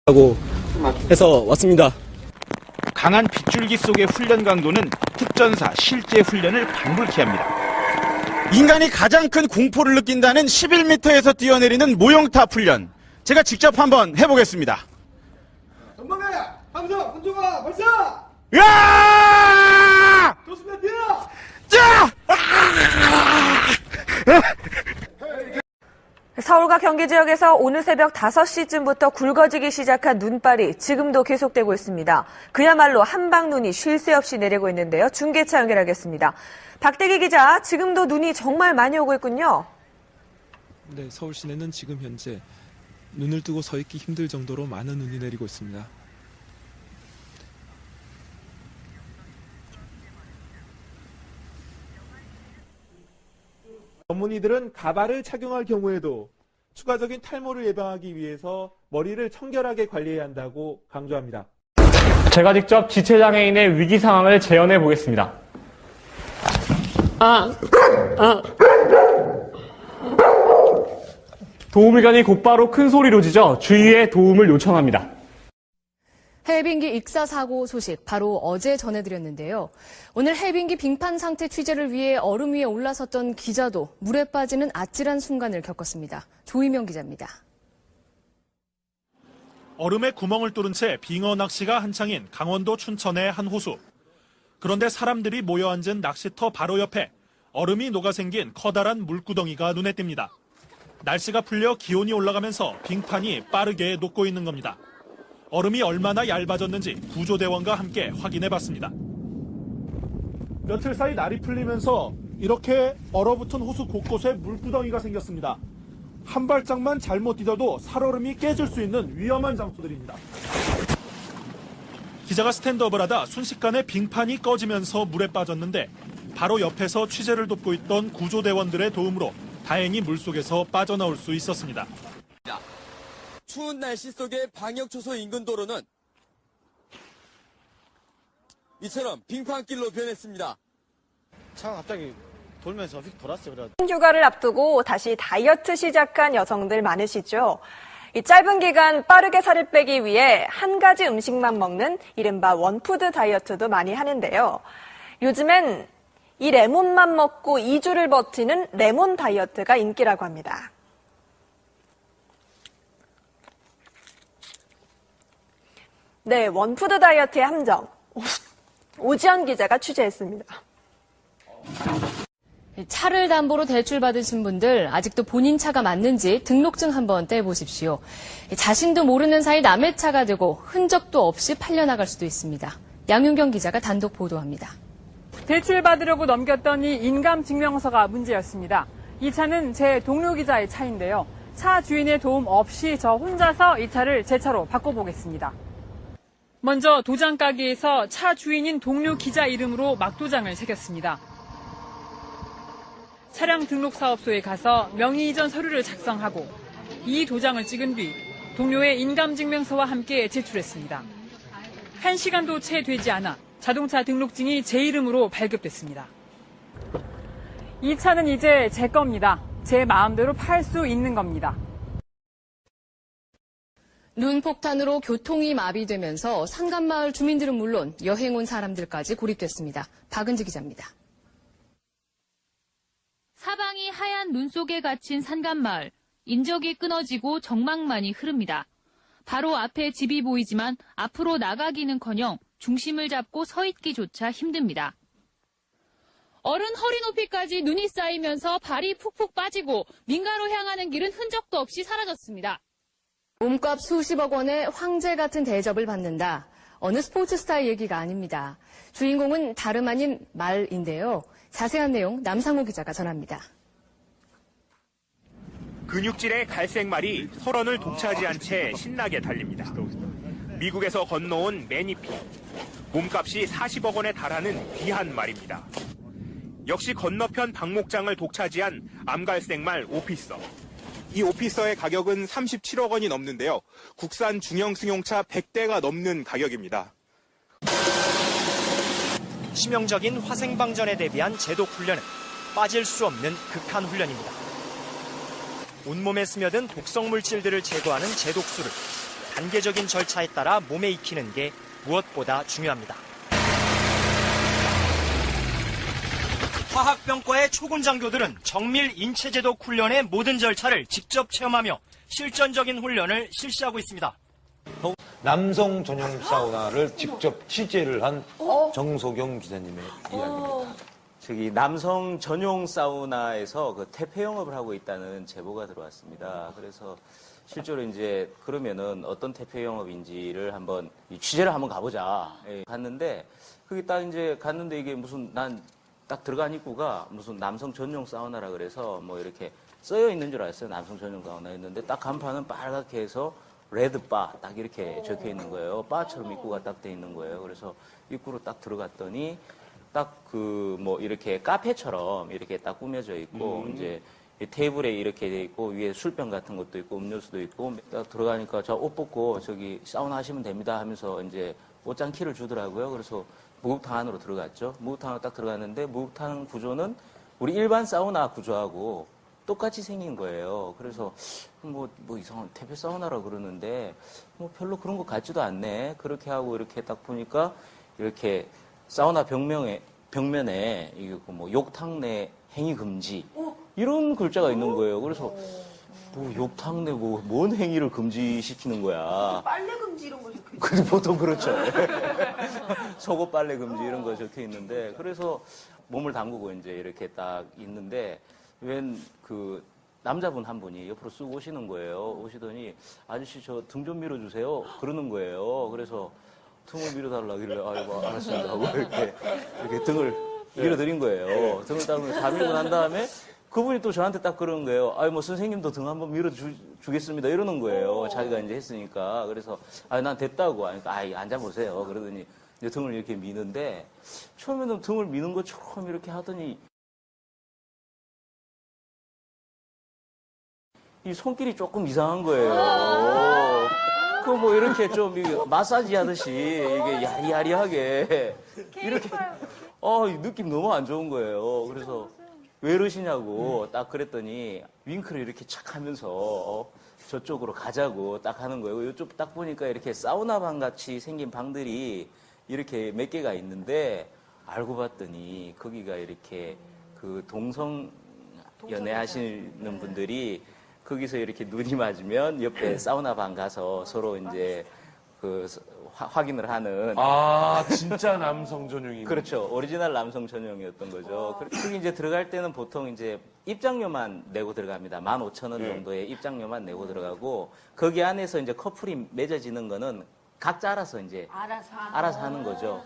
하고 해서 왔습니다. 강한 빗줄기 속의 훈련 강도는 특전사 실제 훈련을 방불케 합니다. 인간이 가장 큰 공포를 느낀다는 11m에서 뛰어내리는 모형탑 훈련. 제가 직접 한번 해보겠습니다. 전방에 함성 군중아 발사! 으아! 좋습니다. 뛰어! 자! 서울과 경기 지역에서 오늘 새벽 5시쯤부터 굵어지기 시작한 눈발이 지금도 계속되고 있습니다. 그야말로 한방눈이 쉴 새 없이 내리고 있는데요. 중계차 연결하겠습니다. 박대기 기자, 지금도 눈이 정말 많이 오고 있군요. 네, 서울 시내는 지금 현재 눈을 뜨고 서 있기 힘들 정도로 많은 눈이 내리고 있습니다. 전문의들은 가발을 착용할 경우에도 추가적인 탈모를 예방하기 위해서 머리를 청결하게 관리해야 한다고 강조합니다. 제가 직접 지체장애인의 위기 상황을 재현해 보겠습니다. 도우미관이 곧바로 큰 소리로 짖어 주위에 도움을 요청합니다. 해빙기 익사 사고 소식 바로 어제 전해드렸는데요. 오늘 해빙기 빙판 상태 취재를 위해 얼음 위에 올라섰던 기자도 물에 빠지는 아찔한 순간을 겪었습니다. 조희명 기자입니다. 얼음에 구멍을 뚫은 채 빙어 낚시가 한창인 강원도 춘천의 한 호수. 그런데 사람들이 모여 앉은 낚시터 바로 옆에 얼음이 녹아 생긴 커다란 물구덩이가 눈에 띕니다. 날씨가 풀려 기온이 올라가면서 빙판이 빠르게 녹고 있는 겁니다. 얼음이 얼마나 얇아졌는지 구조대원과 함께 확인해봤습니다. 며칠 사이 날이 풀리면서 이렇게 얼어붙은 호수 곳곳에 물구덩이가 생겼습니다. 한 발짝만 잘못 디뎌도 살얼음이 깨질 수 있는 위험한 장소들입니다. 기자가 스탠드업을 하다 순식간에 빙판이 꺼지면서 물에 빠졌는데 바로 옆에서 취재를 돕고 있던 구조대원들의 도움으로 다행히 물속에서 빠져나올 수 있었습니다. 추운 날씨 속의 방역초소 인근 도로는 이처럼 빙판길로 변했습니다. 차가 갑자기 돌면서 휙 돌았어요. 휴가를 앞두고 다시 다이어트 시작한 여성들 많으시죠? 이 짧은 기간 빠르게 살을 빼기 위해 한 가지 음식만 먹는 이른바 원푸드 다이어트도 많이 하는데요. 요즘엔 이 레몬만 먹고 2주를 버티는 레몬 다이어트가 인기라고 합니다. 네, 원푸드 다이어트의 함정. 오지연 기자가 취재했습니다. 차를 담보로 대출받으신 분들 아직도 본인 차가 맞는지 등록증 한번 떼보십시오. 자신도 모르는 사이 남의 차가 되고 흔적도 없이 팔려나갈 수도 있습니다. 양윤경 기자가 단독 보도합니다. 대출받으려고 넘겼던 이 인감증명서가 문제였습니다. 이 차는 제 동료 기자의 차인데요. 차 주인의 도움 없이 저 혼자서 이 차를 제 차로 바꿔보겠습니다. 먼저 도장 가게에서 차 주인인 동료 기자 이름으로 막도장을 새겼습니다. 차량 등록 사업소에 가서 명의 이전 서류를 작성하고 이 도장을 찍은 뒤 동료의 인감증명서와 함께 제출했습니다. 1시간도 채 되지 않아 자동차 등록증이 제 이름으로 발급됐습니다. 이 차는 이제 제 겁니다. 제 마음대로 팔 수 있는 겁니다. 눈폭탄으로 교통이 마비되면서 산간마을 주민들은 물론 여행 온 사람들까지 고립됐습니다. 박은지 기자입니다. 사방이 하얀 눈 속에 갇힌 산간마을. 인적이 끊어지고 정막만이 흐릅니다. 바로 앞에 집이 보이지만 앞으로 나가기는커녕 중심을 잡고 서 있기조차 힘듭니다. 어른 허리 높이까지 눈이 쌓이면서 발이 푹푹 빠지고 민가로 향하는 길은 흔적도 없이 사라졌습니다. 몸값 수십억 원의 황제 같은 대접을 받는다. 어느 스포츠 스타의 얘기가 아닙니다. 주인공은 다름 아닌 말인데요. 자세한 내용 남상호 기자가 전합니다. 근육질의 갈색 말이 설원을 독차지한 채 신나게 달립니다. 미국에서 건너온 매니피. 몸값이 40억 원에 달하는 귀한 말입니다. 역시 건너편 박목장을 독차지한 암갈색 말 오피서. 이 오피서의 가격은 37억 원이 넘는데요. 국산 중형 승용차 100대가 넘는 가격입니다. 치명적인 화생방전에 대비한 제독 훈련은 빠질 수 없는 극한 훈련입니다. 온몸에 스며든 독성 물질들을 제거하는 제독술을 단계적인 절차에 따라 몸에 익히는 게 무엇보다 중요합니다. 화학병과의 초군장교들은 정밀 인체제독 훈련의 모든 절차를 직접 체험하며 실전적인 훈련을 실시하고 있습니다. 남성 전용 사우나를 직접 취재를 한 정소경 기자님의 이야기입니다. 저기 남성 전용 사우나에서 그 퇴폐 영업을 하고 있다는 제보가 들어왔습니다. 그래서 실제로 이제 그러면은 어떤 퇴폐 영업인지를 한번 취재를 한번 가보자. 예, 갔는데 그게 딱 이제 갔는데 이게 무슨 난 딱 들어간 입구가 무슨 남성 전용 사우나라 그래서 뭐 이렇게 써여 있는 줄 알았어요. 남성 전용 사우나였는데 딱 간판은 빨갛게 해서 레드바 딱 이렇게 적혀 있는 거예요. 바처럼 입구가 딱 돼 있는 거예요. 그래서 입구로 딱 들어갔더니 딱 그 뭐 이렇게 카페처럼 이렇게 딱 꾸며져 있고 이제 테이블에 이렇게 돼 있고 위에 술병 같은 것도 있고 음료수도 있고 딱 들어가니까 저 옷 벗고 저기 사우나 하시면 됩니다 하면서 이제 옷장 키를 주더라고요. 그래서 목욕탕 안으로 들어갔죠. 목욕탕으로 딱 들어갔는데 목욕탕 구조는 우리 일반 사우나 구조하고 똑같이 생긴 거예요. 그래서 뭐 이상한 퇴폐 사우나라 그러는데 뭐 별로 그런 것 같지도 않네. 그렇게 하고 이렇게 딱 보니까 이렇게 사우나 벽면에 이게 뭐 욕탕 내 행위 금지 이런 글자가 있는 거예요. 그래서 뭐 욕탕 내 뭐 뭔 행위를 금지시키는 거야. 빨래 금지 이런 거 적혀 있어요. 그래도 보통 그렇죠. 속옷 빨래 금지 이런 거 적혀 있는데 그래서 몸을 담그고 이제 이렇게 딱 있는데 웬 그 남자분 한 분이 옆으로 쑥 오시는 거예요. 오시더니 아저씨 저 등 좀 밀어주세요. 그러는 거예요. 그래서 등을 밀어달라길래 아이고 알았습니다 하고 이렇게 등을 밀어드린 거예요. 등을 딱 다 밀고 난 다음에 그분이 또 저한테 딱 그러는 거예요. 아이 뭐 선생님도 등 한번 밀어주겠습니다 이러는 거예요. 자기가 이제 했으니까. 그래서 난 됐다고 하니까 앉아보세요. 그러더니 이제 등을 이렇게 미는데 처음에는 등을 미는 것처럼 이렇게 하더니 이 손길이 조금 이상한 거예요. 그 뭐 이렇게 좀 마사지 하듯이 이게 야리야리하게 이렇게 이 느낌 너무 안 좋은 거예요. 그래서 왜 이러시냐고 딱 그랬더니 윙크를 이렇게 착 하면서 저쪽으로 가자고 딱 하는 거예요. 이쪽 딱 보니까 이렇게 사우나방 같이 생긴 방들이 이렇게 몇 개가 있는데 알고 봤더니 거기가 이렇게 그 동성 연애하시는 분들이 거기서 이렇게 눈이 맞으면 옆에 사우나방 가서 서로 이제 그 확인을 하는. 아, 진짜 남성 전용이. 그렇죠. 오리지널 남성 전용이었던 거죠. 거기 이제 들어갈 때는 보통 이제 입장료만 내고 들어갑니다. 15,000원 정도의 입장료만 내고 들어가고 거기 안에서 이제 커플이 맺어지는 거는 각자 알아서 이제 알아서 하는 거죠.